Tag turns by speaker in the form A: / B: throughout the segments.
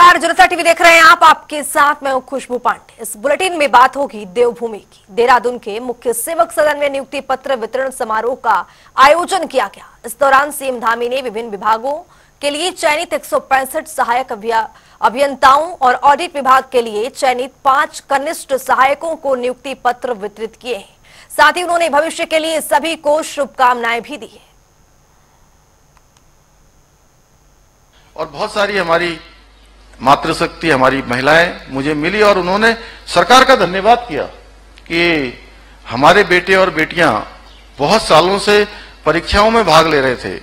A: नमस्कार, जनता टीवी देख रहे हैं आप। आपके साथ मैं हूं खुशबू पांडे। इस बुलेटिन में बात होगी देवभूमि की। देहरादून के मुख्य सेवक सदन में नियुक्ति पत्र वितरण समारोह का आयोजन किया गया। इस दौरान सीएम धामी ने विभिन्न विभागों के लिए चयनित 165 सहायक अभियंताओं और ऑडिट विभाग के लिए चयनित 5 कनिष्ठ सहायकों को नियुक्ति पत्र वितरित किए हैं। साथ ही उन्होंने भविष्य के लिए सभी को शुभकामनाएं भी दी है।
B: और बहुत सारी हमारी मातृशक्ति, हमारी महिलाएं मुझे मिली और उन्होंने सरकार का धन्यवाद किया कि हमारे बेटे और बेटियां बहुत सालों से परीक्षाओं में भाग ले रहे थे,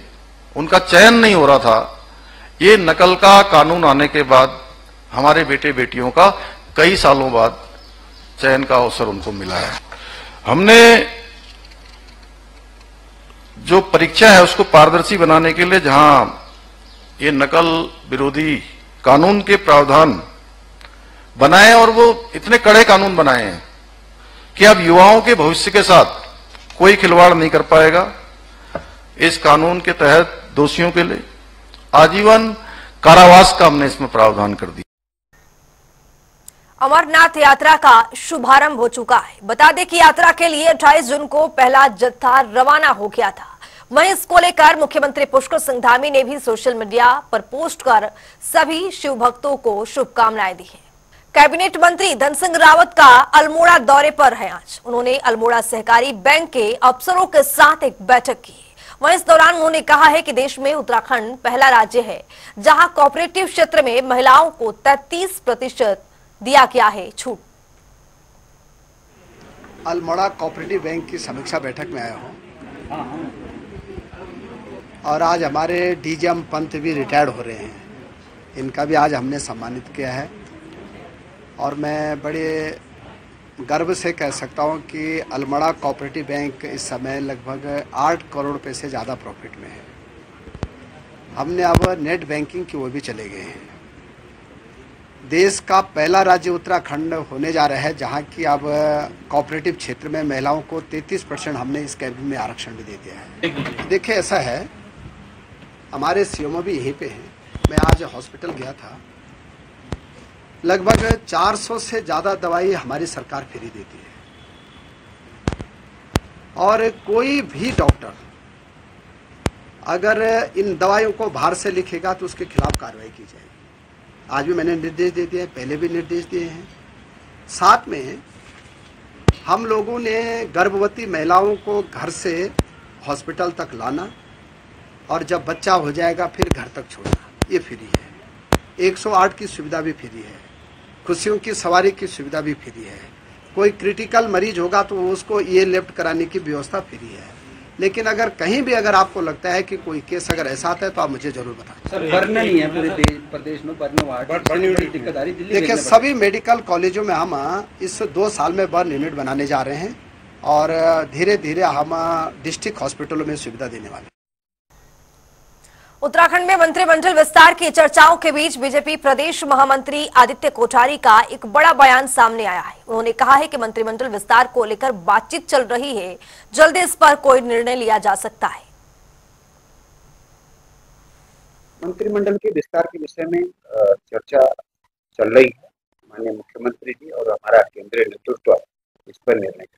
B: उनका चयन नहीं हो रहा था। ये नकल का कानून आने के बाद हमारे बेटे बेटियों का कई सालों बाद चयन का अवसर उनको मिला है। हमने जो परीक्षा है उसको पारदर्शी बनाने के लिए जहां ये नकल विरोधी कानून के प्रावधान बनाए, और वो इतने कड़े कानून बनाए हैं कि अब युवाओं के भविष्य के साथ कोई खिलवाड़ नहीं कर पाएगा। इस कानून के तहत दोषियों के लिए आजीवन कारावास का हमने इसमें प्रावधान कर दिया।
A: अमरनाथ यात्रा का शुभारंभ हो चुका है। बता दें कि यात्रा के लिए 28 जून को पहला जत्था रवाना हो गया था। वहीं इसको लेकर मुख्यमंत्री पुष्कर सिंह धामी ने भी सोशल मीडिया पर पोस्ट कर सभी शिव भक्तों को शुभकामनाएं दी हैं। कैबिनेट मंत्री धन सिंह रावत का अल्मोड़ा दौरे पर है आज। उन्होंने अल्मोड़ा सहकारी बैंक के अफसरों के साथ एक बैठक की। वहीं इस दौरान उन्होंने कहा है कि देश में उत्तराखंड पहला राज्य है जहां कोऑपरेटिव क्षेत्र में महिलाओं को 33% दिया गया है छूट।
C: अल्मोड़ा कोऑपरेटिव बैंक की समीक्षा बैठक में आया हूं और आज हमारे डीजीएम पंत भी रिटायर्ड हो रहे हैं, इनका भी आज हमने सम्मानित किया है। और मैं बड़े गर्व से कह सकता हूं कि अल्मोड़ा कोऑपरेटिव बैंक इस समय लगभग 8 करोड़ रुपए से ज़्यादा प्रॉफिट में है। हमने अब नेट बैंकिंग की ओर भी चले गए हैं। देश का पहला राज्य उत्तराखंड होने जा रहा है जहां की अब कोऑपरेटिव क्षेत्र में महिलाओं को 33% हमने इस कैबिनेट में आरक्षण भी दे दिया है। देखिए, ऐसा है, हमारे सीएमओ भी यहीं पे हैं। मैं आज हॉस्पिटल गया था, लगभग 400 से ज़्यादा दवाई हमारी सरकार फ्री देती है और कोई भी डॉक्टर अगर इन दवाइयों को बाहर से लिखेगा तो उसके खिलाफ कार्रवाई की जाएगी। आज भी मैंने निर्देश दे दिए हैं, पहले भी निर्देश दिए हैं। साथ में हम लोगों ने गर्भवती महिलाओं को घर से हॉस्पिटल तक लाना और जब बच्चा हो जाएगा फिर घर तक छोड़ना, ये फ्री है। 108 की सुविधा भी फ्री है। खुशियों की सवारी की सुविधा भी फ्री है। कोई क्रिटिकल मरीज होगा तो उसको ये लिफ्ट कराने की व्यवस्था फ्री है। लेकिन अगर कहीं भी अगर आपको लगता है कि कोई केस अगर ऐसा आता है तो आप मुझे जरूर बताएं।
D: सर, भरना नहीं है पूरे प्रदेश में, दिक्कत आ रही है।
C: देखिए, सभी मेडिकल कॉलेजों में हम इस 2 साल में बर्न यूनिट बनाने जा रहे हैं और धीरे धीरे हम डिस्ट्रिक्ट हॉस्पिटलों में सुविधा देने वाले हैं।
A: उत्तराखंड में मंत्रिमंडल विस्तार की चर्चाओं के बीच बीजेपी प्रदेश महामंत्री आदित्य कोठारी का एक बड़ा बयान सामने आया है। उन्होंने कहा है कि मंत्रिमंडल विस्तार को लेकर बातचीत चल रही है, जल्द इस पर कोई निर्णय लिया जा सकता है।
D: मंत्रिमंडल के विस्तार के विषय में चर्चा चल रही है। माननीय मुख्यमंत्री जी और हमारा केंद्रीय नेतृत्व इस पर निर्णय करेंगे।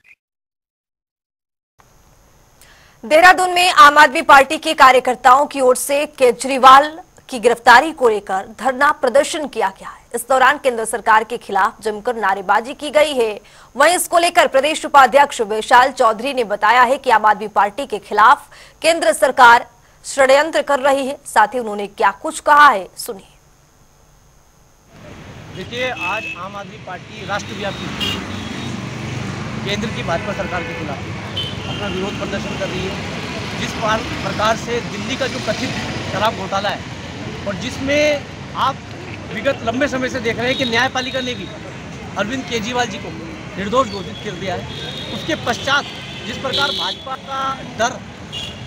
A: देहरादून में आम आदमी पार्टी के कार्यकर्ताओं की ओर से केजरीवाल की गिरफ्तारी को लेकर धरना प्रदर्शन किया गया है। इस दौरान केंद्र सरकार के खिलाफ जमकर नारेबाजी की गई है। वहीं इसको लेकर प्रदेश उपाध्यक्ष विशाल चौधरी ने बताया है कि आम आदमी पार्टी के खिलाफ केंद्र सरकार षड्यंत्र कर रही है। साथ ही उन्होंने क्या कुछ कहा है, सुनिए।
E: देखिए, आज आम आदमी पार्टी राष्ट्रव्यापी केंद्र की भाजपा सरकार के खिलाफ अपना विरोध प्रदर्शन कर रही है। जिस प्रकार से दिल्ली का जो कथित शराब घोटाला है और जिसमें आप विगत लंबे समय से देख रहे हैं कि न्यायपालिका ने भी अरविंद केजरीवाल जी को निर्दोष घोषित कर दिया है, उसके पश्चात जिस प्रकार भाजपा का डर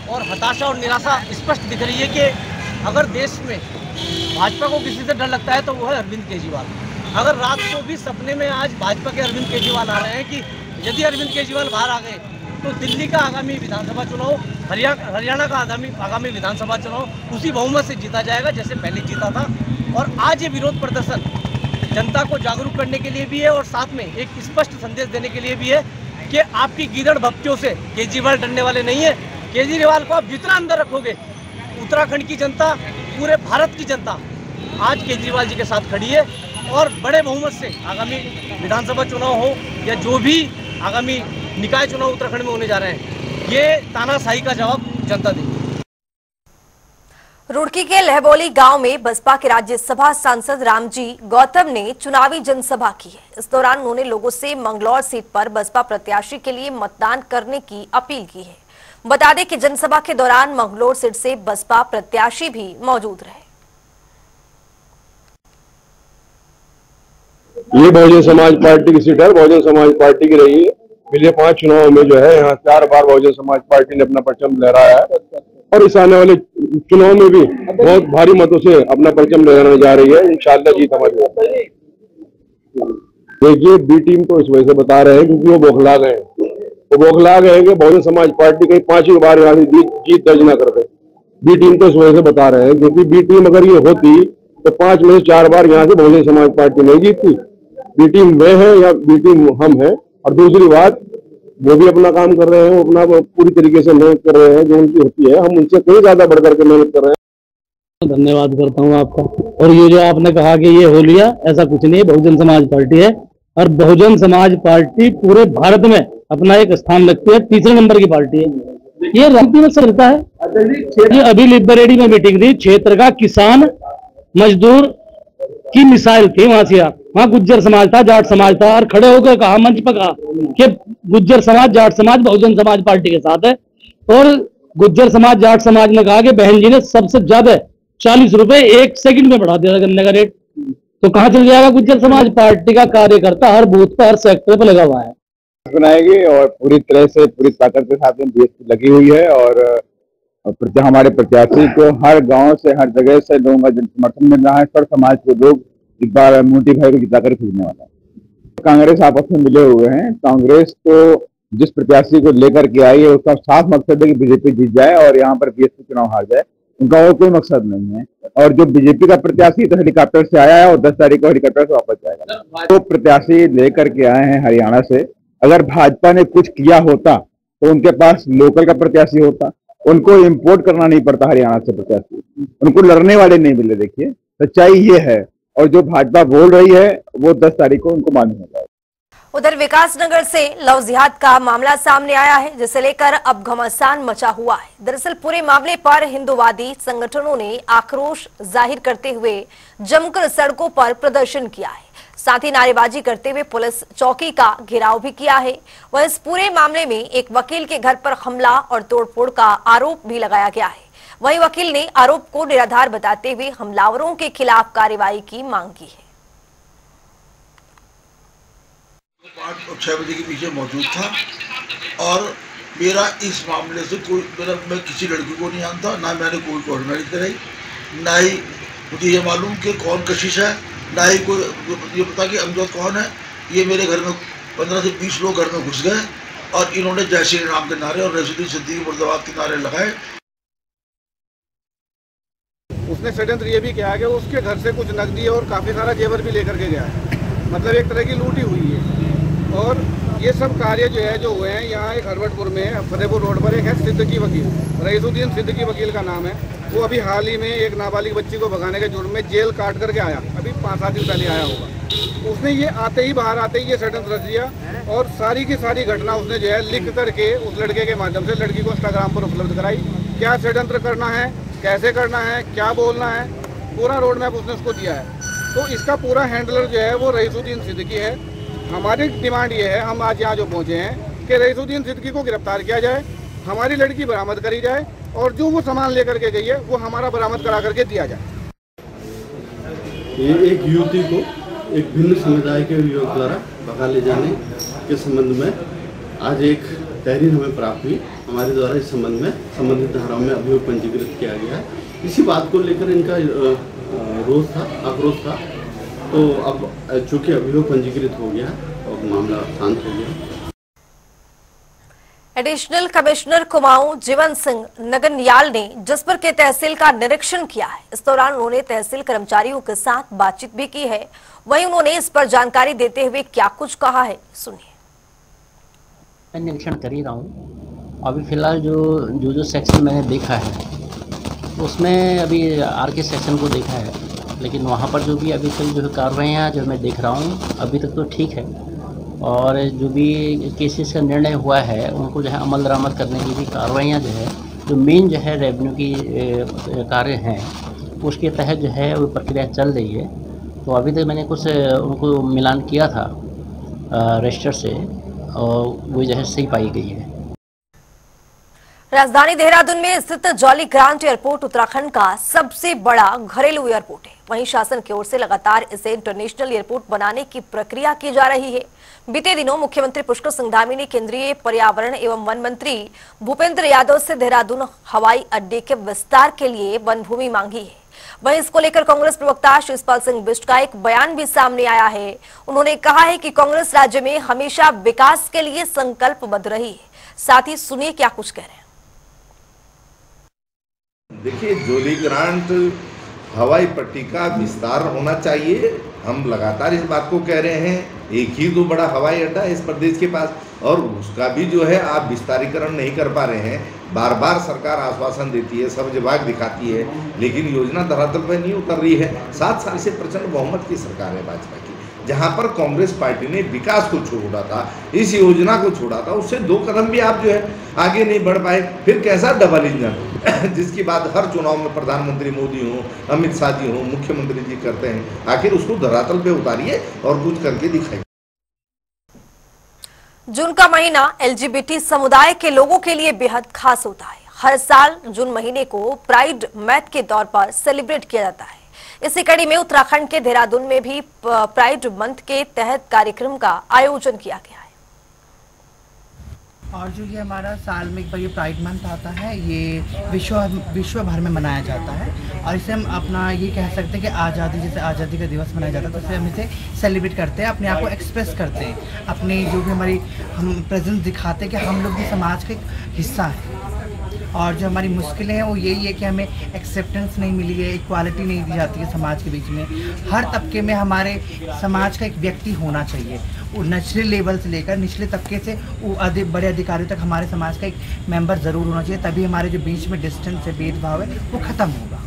E: और हताशा और निराशा स्पष्ट दिख रही है कि अगर देश में भाजपा को किसी से डर लगता है तो वो है अरविंद केजरीवाल। अगर रात को भी सपने में आज भाजपा के अरविंद केजरीवाल आ रहे हैं कि यदि अरविंद केजरीवाल बाहर आ गए तो दिल्ली का आगामी विधानसभा चुनाव, हरियाणा का आगामी विधानसभा चुनाव उसी बहुमत से जीता जाएगा जैसे पहले जीता था। और आज ये विरोध प्रदर्शन जनता को जागरूक करने के लिए भी है और साथ में एक स्पष्ट संदेश देने के लिए भी है कि आपकी गीदड़ भक्तियों से केजरीवाल डरने वाले नहीं है। केजरीवाल को आप जितना अंदर रखोगे, उत्तराखंड की जनता, पूरे भारत की जनता आज केजरीवाल जी के साथ खड़ी है और बड़े बहुमत से आगामी विधानसभा चुनाव हो या जो भी आगामी निकाय चुनाव उत्तराखंड में होने जा रहे हैं, ये तानाशाही का जवाब जनता देगी।
A: रुड़की के लहबोली गांव में बसपा के राज्यसभा सांसद रामजी गौतम ने चुनावी जनसभा की है। इस दौरान उन्होंने लोगों से मंगलौर सीट पर बसपा प्रत्याशी के लिए मतदान करने की अपील की है। बता दें कि जनसभा के दौरान मंगलौर सीट से बसपा प्रत्याशी भी मौजूद रहे।
F: ये बहुजन समाज पार्टी की सीट है, बहुजन समाज पार्टी की रही है। पिछले 5 चुनाव में जो है यहाँ 4 बार बहुजन समाज पार्टी ने अपना परचम लहराया है और इस आने वाले चुनाव में भी बहुत भारी मतों से अपना परचम लहराने जा रही है। इंशाअल्लाह जीत हमारी होगी। देखिए, बी टीम तो इस वजह से बता रहे हैं क्योंकि वो बौखला गए हैं। वो बौखला गए कि बहुजन समाज पार्टी कहीं 5 बार यहाँ से जीत दर्ज न कर दे। बी टीम तो इस वजह से बता रहे हैं क्योंकि बी टीम अगर ये होती तो 5 में से 4 बार यहाँ से बहुजन समाज पार्टी नहीं जीतती। बी टीम वे है या बी टीम हम है। और दूसरी बात, वो भी अपना काम कर रहे हैं, वो अपना पूरी तरीके से मेहनत कर रहे हैं जो उनकी होती है। हम उनसे कहीं ज्यादा बढ़ करके मेहनत कर रहे हैं।
G: धन्यवाद करता हूँ आपका। और ये जो आपने कहा कि ये हो लिया, ऐसा कुछ नहीं है। बहुजन समाज पार्टी है और बहुजन समाज पार्टी पूरे भारत में अपना एक स्थान रखती है। 3रे नंबर की पार्टी है। ये रामती में चलता है। ये अभी लिबरेडी में मीटिंग थी, क्षेत्र का किसान मजदूर की मिसाइल थी। वहां गुज्जर समाज था, जाट समाज था और खड़े होकर कहा, मंच पर कहा कि गुज्जर समाज जाट समाज बहुजन समाज पार्टी के साथ है। और गुज्जर समाज जाट समाज ने कहा कि बहन जी ने सबसे ज्यादा 40 रुपए 1 सेकंड में बढ़ा दिया गन्ने का रेट। तो कहां चल जाएगा? गुज्जर समाज पार्टी का कार्यकर्ता हर बूथ पर, हर सेक्टर पर लगा हुआ है।
H: बनाएगी और पूरी तरह से पूरी ताकत के साथ में बीएसपी लगी हुई है और हमारे प्रत्याशी को हर गांव से, हर जगह से लोगों का समर्थन मिल रहा है। पर समाज के लोग इस बार मोदी भाई को जिताकर खरीदने वाला है। कांग्रेस आपस में मिले हुए हैं। कांग्रेस तो जिस प्रत्याशी को लेकर के आई है उसका साफ मकसद है कि बीजेपी जीत जाए और यहाँ पर बीएसपी चुनाव हार जाए। उनका और कोई मकसद नहीं है। और जो बीजेपी का प्रत्याशी तो हेलीकॉप्टर से आया है और 10 तारीख को हेलीकॉप्टर से वापस जाएगा। तो प्रत्याशी लेकर के आए हैं हरियाणा से। अगर भाजपा ने कुछ किया होता तो उनके पास लोकल का प्रत्याशी होता। उनको इम्पोर्ट करना नहीं पड़ता हरियाणा से प्रत्याशी, उनको लड़ने वाले नहीं मिले। देखिए, सच्चाई ये है और जो भाजपा बोल रही है वो 10 तारीख को उनको मालूम होगा।
A: उधर विकासनगर से लव जिहाद का मामला सामने आया है, जिसे लेकर अब घमासान मचा हुआ है। दरअसल पूरे मामले पर हिंदूवादी संगठनों ने आक्रोश जाहिर करते हुए जमकर सड़कों पर प्रदर्शन किया है। साथ ही नारेबाजी करते हुए पुलिस चौकी का घेराव भी किया है। वह इस पूरे मामले में एक वकील के घर पर हमला और तोड़फोड़ का आरोप भी लगाया गया है। वहीं वकील ने आरोप को निराधार बताते हुए हमलावरों के खिलाफ कार्रवाई की मांग की है।
I: 5 और 6 बजे के पीछे मौजूद था और मेरा इस मामले से मैं किसी लड़की को नहीं जानता, ना मैंने कोई कोर्ट मैरिज कराई, ना ही मुझे ये मालूम कि कौन कशिश है, ना ही कोई ये पता कि अमजद कौन है। ये मेरे घर में 15 से 20 लोग घर में घुस गए और इन्होंने जय श्री राम के नारे और रसूल सिद्दीकी मुर्दाबाद के नारे लगाए।
J: उसने षड्यंत्र ये भी किया कि उसके घर से कुछ नकदी और काफ़ी सारा जेवर भी लेकर के गया है। मतलब एक तरह की लूटी हुई है। और ये सब कार्य जो हुए हैं यहाँ एक हरवटपुर में फतेहपुर रोड पर एक है सिद्दीकी वकील, रईसुद्दीन सिद्दीकी वकील का नाम है। वो अभी हाल ही में एक नाबालिग बच्ची को भगाने के जुर्म में जेल काट करके आया, अभी 5-7 दिन पहले आया होगा। उसने ये बाहर आते ही ये षड्यंत्र रच दिया और सारी की सारी घटना उसने लिख करके उस लड़के के माध्यम से लड़की को इंस्टाग्राम पर उपलब्ध कराई। क्या षड्यंत्र करना है, कैसे करना है, क्या बोलना है, पूरा रोड मैप उसने उसको दिया है। तो इसका पूरा हैंडलर वो रईसुद्दीन सिद्दीकी है। हमारी डिमांड ये है, हम आज यहाँ जो पहुँचे हैं कि रईसुद्दीन सिद्दीकी को गिरफ्तार किया जाए, हमारी लड़की बरामद करी जाए और जो वो सामान लेकर के गई है वो हमारा बरामद करा करके दिया जाए।
K: ये एक युवती को एक भिन्न समुदाय के युवक द्वारा भगा ले जाने के संबंध में आज एक तहरीर हमें प्राप्त हुई। हमारे द्वारा इस संबंध में संबंधित धाराओं में अभियोग पंजीकृत किया गया है। इसी बात को लेकर इनका रोष था, आक्रोश था। तो अब चूंकि अभियोग पंजीकृत हो गया और मामला शांत हो गया।
A: एडिशनल कमिश्नर कुमाऊं जीवन सिंह नगनियाल ने जसपुर के तहसील का निरीक्षण किया है। इस दौरान उन्होंने तहसील कर्मचारियों के साथ बातचीत भी की है। वहीं उन्होंने इस पर जानकारी देते हुए क्या कुछ कहा है, सुनिए।
L: मैं निरीक्षण कर ही रहा हूँ। अभी फिलहाल जो सेक्शन मैंने देखा है उसमें अभी आरके सेक्शन को देखा है, लेकिन वहाँ पर जो भी अभी तक जो कार्रवाइयाँ जो मैं देख रहा हूँ अभी तक तो ठीक है, और जो भी केसेस का निर्णय हुआ है उनको जो है अमल दरामद करने की भी कार्रवाइयाँ जो है, जो मेन जो है रेवेन्यू की कार्य हैं उसके तहत जो है वो प्रक्रिया चल रही है। तो अभी तक मैंने कुछ उनको मिलान किया था रजिस्टर से, और वो जो है सही पाई गई है।
A: राजधानी देहरादून में स्थित जॉली ग्रांट एयरपोर्ट उत्तराखंड का सबसे बड़ा घरेलू एयरपोर्ट है। वहीं शासन की ओर से लगातार इसे इंटरनेशनल एयरपोर्ट बनाने की प्रक्रिया की जा रही है। बीते दिनों मुख्यमंत्री पुष्कर सिंह धामी ने केंद्रीय पर्यावरण एवं वन मंत्री भूपेंद्र यादव से देहरादून हवाई अड्डे के विस्तार के लिए वन भूमि मांगी है। वहीं इसको लेकर कांग्रेस प्रवक्ता शिवपाल सिंह बिष्ट का एक बयान भी सामने आया है। उन्होंने कहा है कि कांग्रेस राज्य में हमेशा विकास के लिए संकल्पबद्ध रही है। साथ ही सुनिए क्या कुछ कह रहे हैं।
M: देखिए, जॉली ग्रांट हवाई पट्टी का विस्तार होना चाहिए। हम लगातार इस बात को कह रहे हैं। एक ही तो बड़ा हवाई अड्डा है इस प्रदेश के पास, और उसका भी जो है आप विस्तारीकरण नहीं कर पा रहे हैं। बार बार सरकार आश्वासन देती है, सब जवाब दिखाती है, लेकिन योजना धरातल पर नहीं उतर रही है। 7 साल से प्रचंड बहुमत की सरकार है भाजपा की, जहां पर कांग्रेस पार्टी ने विकास को छोड़ा था, इस योजना को छोड़ा था, उससे 2 कदम भी आप जो है आगे नहीं बढ़ पाए। फिर कैसा डबल इंजन जिसकी बात हर चुनाव में प्रधानमंत्री मोदी हो, अमित शाह जी हो, मुख्यमंत्री जी करते हैं, आखिर उसको धरातल पे उतारिए और कुछ करके दिखाइए।
A: जून का महीना एलजीबीटी समुदाय के लोगों के लिए बेहद खास होता है। हर साल जून महीने को प्राइड मंथ के तौर पर सेलिब्रेट किया जाता है। इसी कड़ी में उत्तराखंड के देहरादून में भी प्राइड मंथ के तहत कार्यक्रम का आयोजन किया गया है।
N: और जो ये हमारा साल में एक बार ये प्राइड मंथ आता है, ये विश्व भर में मनाया जाता है, और इसे हम अपना ये कह सकते हैं कि आज़ादी, जैसे आज़ादी का दिवस मनाया जाता है, तो इसे हम इसे सेलिब्रेट करते हैं, अपने आप को एक्सप्रेस करते हैं, अपने जो भी हमारी हम प्रेजेंस दिखाते हैं कि हम लोग भी समाज का एक हिस्सा हैं। और जो हमारी मुश्किलें हैं वो यही है कि हमें एक्सेप्टेंस नहीं मिली है, इक्वालिटी नहीं दी जाती है समाज के बीच में। हर तबके में हमारे समाज का एक व्यक्ति होना चाहिए, वो निचले लेवल से लेकर निचले तबके से वो बड़े अधिकारियों तक हमारे समाज का एक मेंबर ज़रूर होना चाहिए, तभी हमारे जो बीच में डिस्टेंस है, भेदभाव है, वो ख़त्म होगा।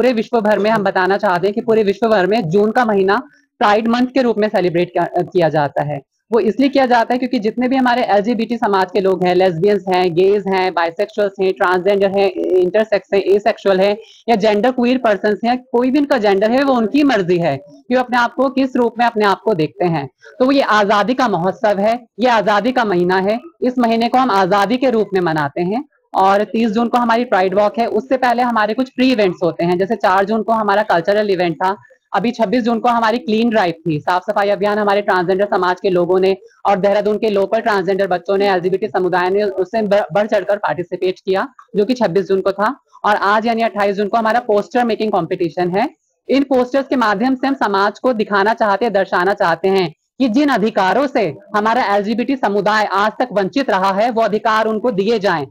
O: पूरे विश्व भर में हम बताना चाहते हैं कि पूरे विश्व भर में जून का महीना प्राइड मंथ के रूप में सेलिब्रेट किया जाता है। वो इसलिए किया जाता है क्योंकि जितने भी हमारे एलजीबीटी समाज के लोग हैं, लेस्बियंस हैं, गेज हैं, बाइसेक्सुअल्स हैं, ट्रांसजेंडर हैं, इंटरसेक्स हैं, एसेक्सुअल हैं, या जेंडर क्वीर पर्सन्स हैं, कोई भी इनका जेंडर है वो उनकी मर्जी है कि वो अपने आप को किस रूप में अपने आप को देखते हैं। तो ये आज़ादी का महोत्सव है, ये आज़ादी का महीना है। इस महीने को हम आज़ादी के रूप में मनाते हैं। और 30 जून को हमारी प्राइड वॉक है। उससे पहले हमारे कुछ प्री इवेंट्स होते हैं, जैसे 4 जून को हमारा कल्चरल इवेंट था, अभी 26 जून को हमारी क्लीन ड्राइव थी, साफ सफाई अभियान हमारे ट्रांसजेंडर समाज के लोगों ने और देहरादून के लोकल ट्रांसजेंडर बच्चों ने, एलजीबीटी समुदाय ने उससे बढ़ चढ़कर पार्टिसिपेट किया, जो कि 26 जून को था। और आज यानी 28 जून को हमारा पोस्टर मेकिंग कॉम्पिटिशन है। इन पोस्टर्स के माध्यम से हम समाज को दिखाना चाहते हैं, दर्शाना चाहते हैं कि जिन अधिकारों से हमारा एलजीबीटी समुदाय आज तक वंचित रहा है, वो अधिकार उनको दिए जाएं।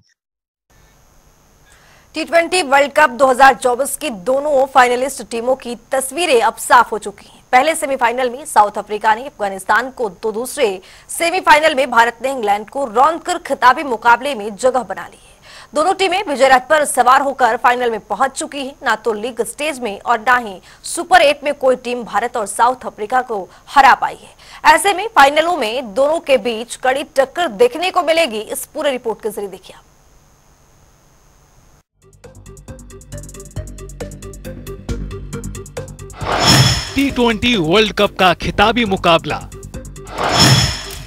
A: T20 वर्ल्ड कप 2024 की दोनों फाइनलिस्ट टीमों की तस्वीरें अब साफ हो चुकी हैं। पहले सेमीफाइनल में साउथ अफ्रीका ने अफगानिस्तान को, तो दूसरे सेमीफाइनल में भारत ने इंग्लैंड को रौंदकर खिताबी मुकाबले में जगह बना ली है। दोनों टीमें विजय रथ पर सवार होकर फाइनल में पहुंच चुकी है। ना तो लीग स्टेज में और ना ही सुपर 8 में कोई टीम भारत और साउथ अफ्रीका को हरा पाई है। ऐसे में फाइनलों में दोनों के बीच कड़ी टक्कर देखने को मिलेगी। इस पूरे रिपोर्ट के जरिए देखिए।
P: T20 वर्ल्ड कप का खिताबी मुकाबला,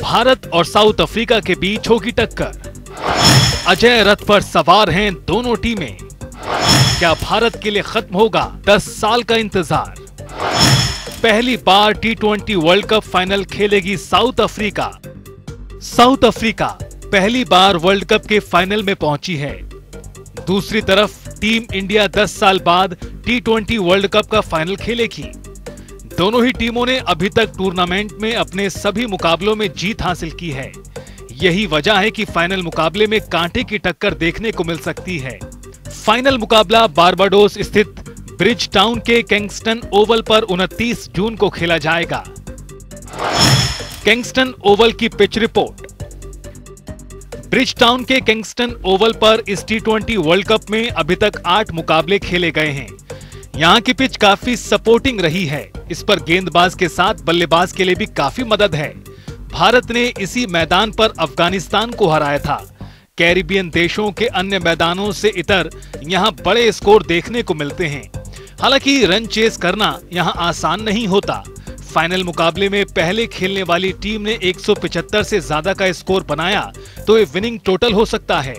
P: भारत और साउथ अफ्रीका के बीच होगी टक्कर। अजय रथ पर सवार हैं दोनों टीमें। क्या भारत के लिए खत्म होगा 10 साल का इंतजार? पहली बार T20 वर्ल्ड कप फाइनल खेलेगी साउथ अफ्रीका। साउथ अफ्रीका पहली बार वर्ल्ड कप के फाइनल में पहुंची है। दूसरी तरफ टीम इंडिया 10 साल बाद T20 वर्ल्ड कप का फाइनल खेलेगी। दोनों ही टीमों ने अभी तक टूर्नामेंट में अपने सभी मुकाबलों में जीत हासिल की है। यही वजह है कि फाइनल मुकाबले में कांटे की टक्कर देखने को मिल सकती है। फाइनल मुकाबला बारबाडोस स्थित ब्रिज टाउन के किंगस्टन ओवल पर 29 जून को खेला जाएगा। किंगस्टन ओवल की पिच रिपोर्ट। ब्रिज टाउन के किंगस्टन ओवल पर इस T20 वर्ल्ड कप में अभी तक 8 मुकाबले खेले गए हैं। यहाँ की पिच काफी सपोर्टिंग रही है। इस पर गेंदबाज के साथ बल्लेबाज के लिए भी काफी मदद है। भारत ने इसी मैदान पर अफगानिस्तान को हराया था। कैरिबियन देशों के अन्य मैदानों से इतर यहाँ बड़े स्कोर देखने को मिलते हैं। हालांकि रन चेस करना यहाँ आसान नहीं होता। फाइनल मुकाबले में पहले खेलने वाली टीम ने 175 से ज्यादा का स्कोर बनाया तो ये विनिंग टोटल हो सकता है।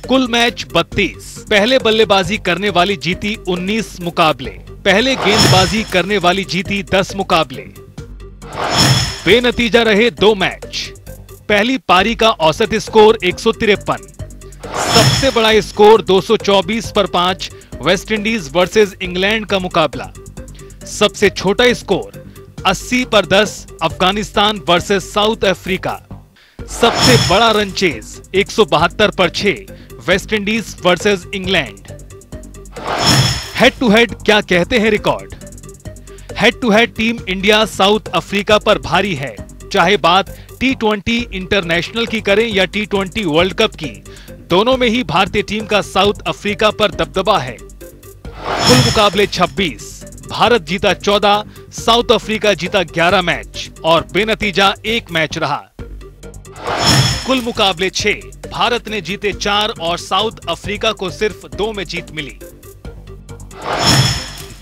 P: कुल मैच 32। पहले बल्लेबाजी करने वाली जीती 19 मुकाबले। पहले गेंदबाजी करने वाली जीती 10 मुकाबले। बेनतीजा रहे 2 मैच। पहली पारी का औसत स्कोर 153। सबसे बड़ा स्कोर 224 पर 5 वेस्टइंडीज वर्सेस इंग्लैंड का मुकाबला। सबसे छोटा स्कोर 80 पर 10 अफगानिस्तान वर्सेस साउथ अफ्रीका। सबसे बड़ा रन चेज 172 पर 6 West Indies versus England. Head to head क्या कहते हैं record? Head to head team India South Africa पर भारी है। चाहे बात T20 इंटरनेशनल की करें या T20 वर्ल्ड कप की, दोनों में ही भारतीय टीम का साउथ अफ्रीका पर दबदबा है। कुल मुकाबले 26। भारत जीता 14, साउथ अफ्रीका जीता 11 मैच और बेनतीजा 1 मैच रहा। कुल मुकाबले 6। भारत ने जीते 4 और साउथ अफ्रीका को सिर्फ 2 में जीत मिली।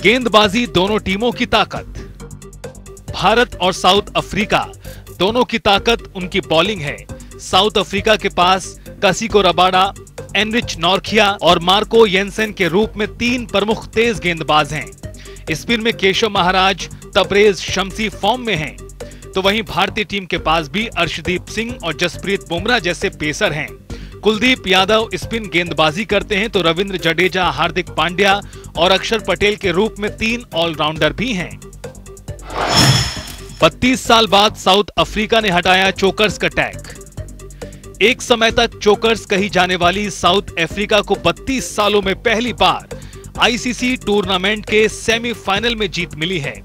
P: गेंदबाजी दोनों टीमों की ताकत। भारत और साउथ अफ्रीका दोनों की ताकत उनकी बॉलिंग है। साउथ अफ्रीका के पास कासिको रबाडा, एनरिच नॉर्किया और मार्को येंसन के रूप में 3 प्रमुख तेज गेंदबाज हैं। स्पिन में केशव महाराज, तबरेज शमसी फॉर्म में हैं, तो वहीं भारतीय टीम के पास भी अर्शदीप सिंह और जसप्रीत बुमराह जैसे पेसर हैं। कुलदीप यादव स्पिन गेंदबाजी करते हैं तो रविंद्र जडेजा, हार्दिक पांड्या और अक्षर पटेल के रूप में 3 ऑलराउंडर भी हैं। 32 साल बाद साउथ अफ्रीका ने हटाया चोकर्स का टैग। एक समय तक चोकर्स कही जाने वाली साउथ अफ्रीका को 32 सालों में पहली बार आईसीसी टूर्नामेंट के सेमीफाइनल में जीत मिली है।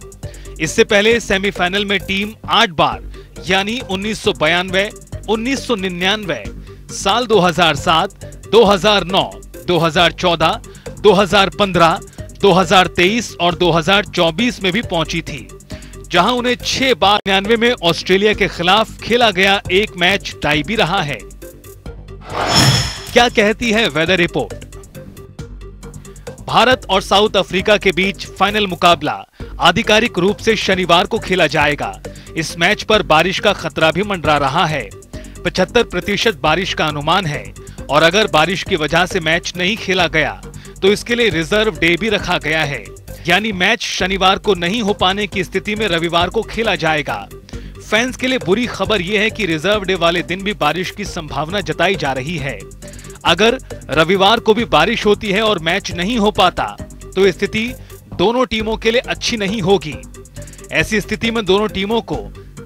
P: इससे पहले सेमीफाइनल में टीम 8 बार यानी 1992, 1999, साल 2007, 2009, 2014, 2015, 2023 और 2024 में भी पहुंची थी, जहां उन्हें 6 बार 99 में ऑस्ट्रेलिया के खिलाफ खेला गया एक मैच टाई भी रहा है। क्या कहती है वेदर रिपोर्ट? भारत और साउथ अफ्रीका के बीच फाइनल मुकाबला आधिकारिक रूप से शनिवार को खेला जाएगा। इस मैच पर बारिश का खतरा भी मंडरा रहा है। 75% बारिश का अनुमान है और अगर बारिश की वजह से मैच नहीं खेला गया तो इसके लिए रिजर्व डे भी रखा गया है, यानी मैच शनिवार को नहीं हो पाने की स्थिति में रविवार को खेला जाएगा। फैंस के लिए बुरी खबर यह है कि रिजर्व डे वाले दिन भी बारिश की संभावना जताई जा रही है। अगर रविवार को भी बारिश होती है और मैच नहीं हो पाता तो स्थिति दोनों टीमों के लिए अच्छी नहीं होगी। ऐसी स्थिति में दोनों टीमों को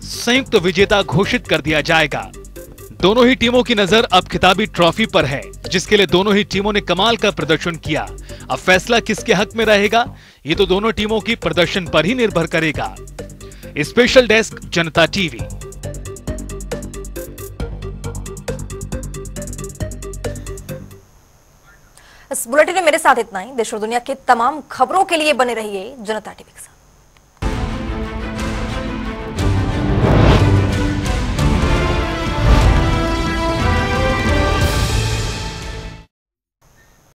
P: संयुक्त विजेता घोषित कर दिया जाएगा। दोनों ही टीमों की नजर अब खिताबी ट्रॉफी पर है, जिसके लिए दोनों ही टीमों ने कमाल का प्रदर्शन किया। अब फैसला किसके हक में रहेगा, ये तो दोनों टीमों की प्रदर्शन पर ही निर्भर करेगा। स्पेशल डेस्क, जनता टीवी।
A: इस बुलेटिन में मेरे साथ इतना ही। देश और दुनिया के तमाम खबरों के लिए बने रहिए जनता टीवी के साथ।